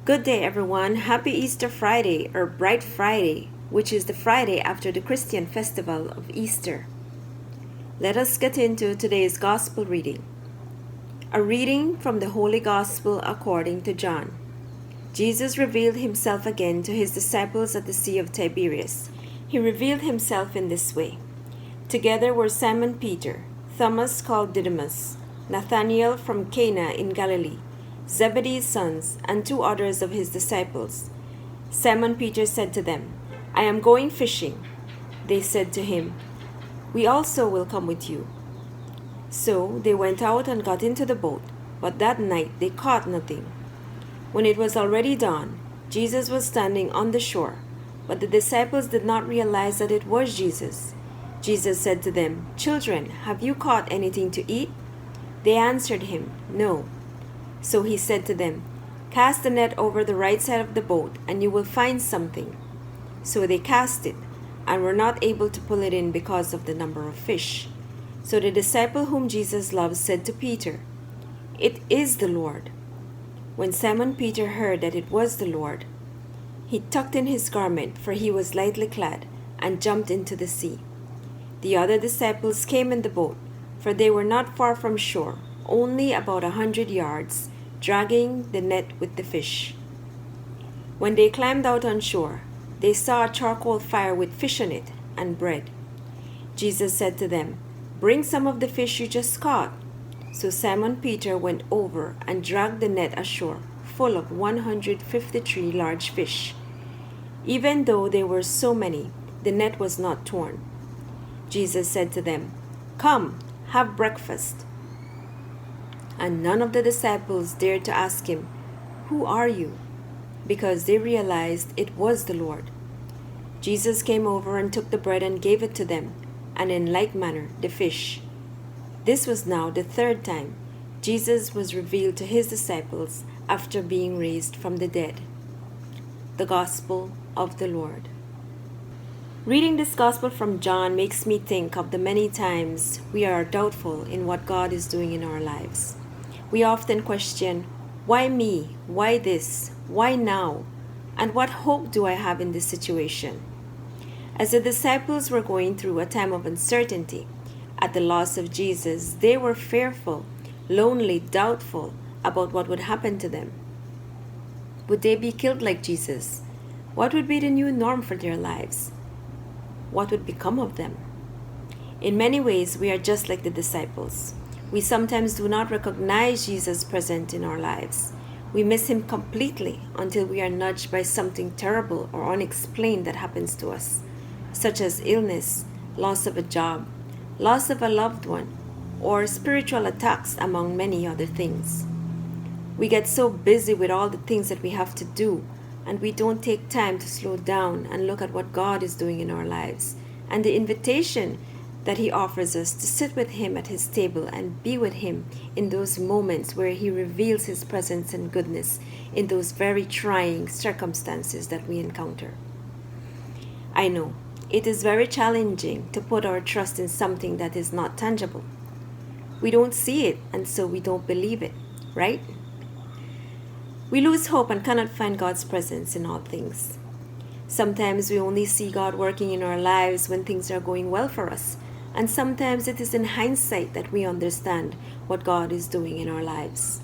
Good day, everyone. Happy Easter Friday, or Bright Friday, which is the Friday after the Christian festival of Easter. Let us get into today's Gospel reading. A reading from the Holy Gospel according to John. Jesus revealed himself again to his disciples at the Sea of Tiberias. He revealed himself in this way. Together were Simon Peter, Thomas called Didymus, Nathanael from Cana in Galilee, Zebedee's sons, and two others of his disciples. Simon Peter said to them, "I am going fishing." They said to him, "We also will come with you." So they went out and got into the boat, but that night they caught nothing. When it was already dawn, Jesus was standing on the shore, but the disciples did not realize that it was Jesus. Jesus said to them, "Children, have you caught anything to eat?" They answered him, "No." So he said to them, "Cast the net over the right side of the boat, and you will find something." So they cast it, and were not able to pull it in because of the number of fish. So the disciple whom Jesus loved said to Peter, "It is the Lord." When Simon Peter heard that it was the Lord, he tucked in his garment, for he was lightly clad, and jumped into the sea. The other disciples came in the boat, for they were not far from shore, only about 100 yards, dragging the net with the fish. When they climbed out on shore, they saw a charcoal fire with fish on it and bread. Jesus said to them, "Bring some of the fish you just caught." So Simon Peter went over and dragged the net ashore, full of 153 large fish. Even though there were so many, the net was not torn. Jesus said to them, "Come, have breakfast." And none of the disciples dared to ask him, "Who are you?" because they realized it was the Lord. Jesus came over and took the bread and gave it to them, and in like manner the fish. This was now the third time Jesus was revealed to his disciples after being raised from the dead. The Gospel of the Lord. Reading this Gospel from John makes me think of the many times we are doubtful in what God is doing in our lives. We often question, "Why me? Why this? Why now? And what hope do I have in this situation?" As the disciples were going through a time of uncertainty at the loss of Jesus, they were fearful, lonely, doubtful about what would happen to them. Would they be killed like Jesus? What would be the new norm for their lives? What would become of them? In many ways, we are just like the disciples. We sometimes do not recognize Jesus present in our lives. We miss him completely until we are nudged by something terrible or unexplained that happens to us, such as illness, loss of a job, loss of a loved one, or spiritual attacks, among many other things. We get so busy with all the things that we have to do, and we don't take time to slow down and look at what God is doing in our lives, and the invitation that he offers us to sit with him at his table and be with him in those moments where he reveals his presence and goodness in those very trying circumstances that we encounter. I know it is very challenging to put our trust in something that is not tangible. We don't see it, and so we don't believe it, right? We lose hope and cannot find God's presence in all things. Sometimes we only see God working in our lives when things are going well for us, and sometimes it is in hindsight that we understand what God is doing in our lives.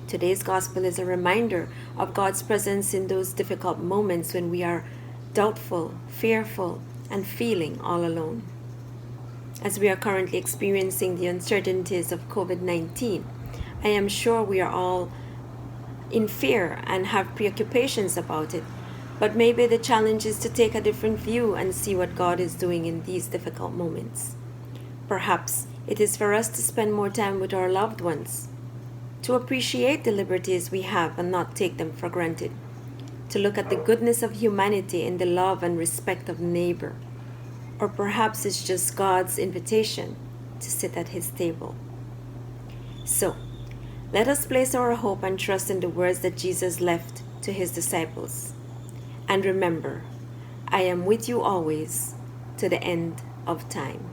Today's Gospel is a reminder of God's presence in those difficult moments when we are doubtful, fearful, and feeling all alone. As we are currently experiencing the uncertainties of COVID-19, I am sure we are all in fear and have preoccupations about it. But maybe the challenge is to take a different view and see what God is doing in these difficult moments. Perhaps it is for us to spend more time with our loved ones, to appreciate the liberties we have and not take them for granted, to look at the goodness of humanity in the love and respect of neighbor. Or perhaps it's just God's invitation to sit at his table. So, let us place our hope and trust in the words that Jesus left to his disciples. And remember, I am with you always to the end of time.